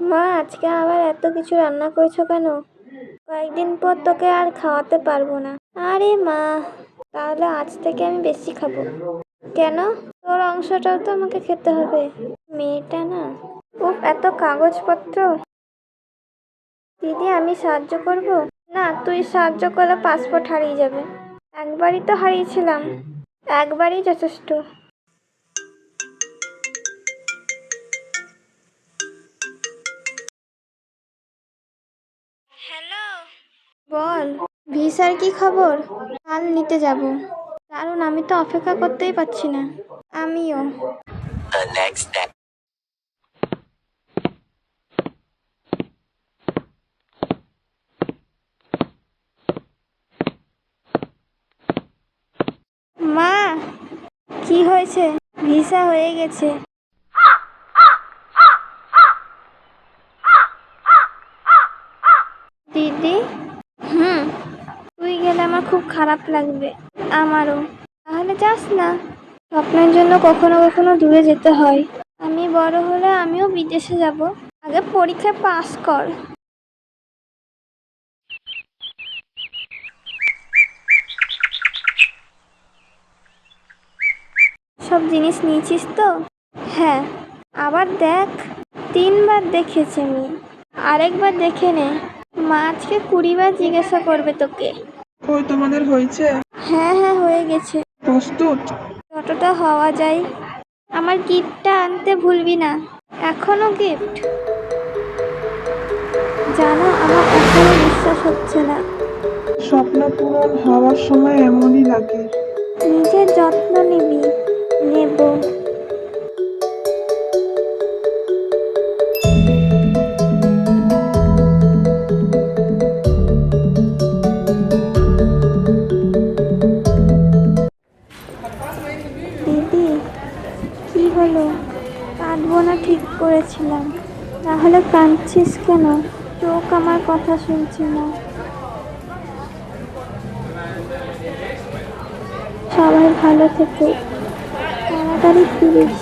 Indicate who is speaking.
Speaker 1: মা, আজকে আবার এত কিছু রান্না করেছো কেন? কয়েকদিন পর তোকে আর খাওয়াতে পারবো না। আরে মা, তাহলে আজ থেকে আমি বেশি খাবো। কেন? তোর অংশটাও তো আমাকে খেতে হবে। মেয়েটা না, খুব এত কাগজপত্র। দিদি, আমি সাহায্য করব? না, তুই সাহায্য করলে পাসপোর্ট হারিয়ে যাবে। একবারই তো হারিয়েছিলাম, একবারই যথেষ্ট। হ্যালো, বল। ভিসার কি খবর? কাল নিতে যাব। কারণ আমি তো অপেক্ষা করতেই পারছি না। আমিও। মা, কি হয়েছে? ভিসা হয়ে গেছে। দিদি। হুম। তুই গেলে আমার খুব খারাপ লাগবে। আমারও। তাহলে যাস না। স্বপ্নের জন্য কখনো কখনো দূরে যেতে হয়। আমি বড় হলে আমিও বিদেশে যাব। আগে পরীক্ষা পাস কর। সব জিনিস নিয়েছিস তো? হ্যাঁ। আবার দেখ। 3বার দেখেছি আমি। আরেকবার দেখে নে। মা আজকে 20বার জিজ্ঞাসা করবে তোকে।
Speaker 2: কই তোমাদের হয়েছে?
Speaker 1: হ্যাঁ হ্যাঁ, হয়ে গেছে।
Speaker 2: প্রস্তুত?
Speaker 1: যতটা হওয়া যায়। আমার গিফটটা আনতে ভুলবি না। এখনো গিফট? জানো, আমার এখনো বিশ্বাস হচ্ছে না।
Speaker 2: স্বপ্ন পূরণ হওয়ার সময় এমনই লাগে।
Speaker 1: নিজের যত্ন নিবি। নেব। দিদি, কি হলো? কাঁদবো না ঠিক করেছিলাম। তাহলে কাঁদছিস কেন? চোখ আমার কথা শুনছি না। সবাই ভালো থেকো। তাড়াতাড়ি ফিরিস।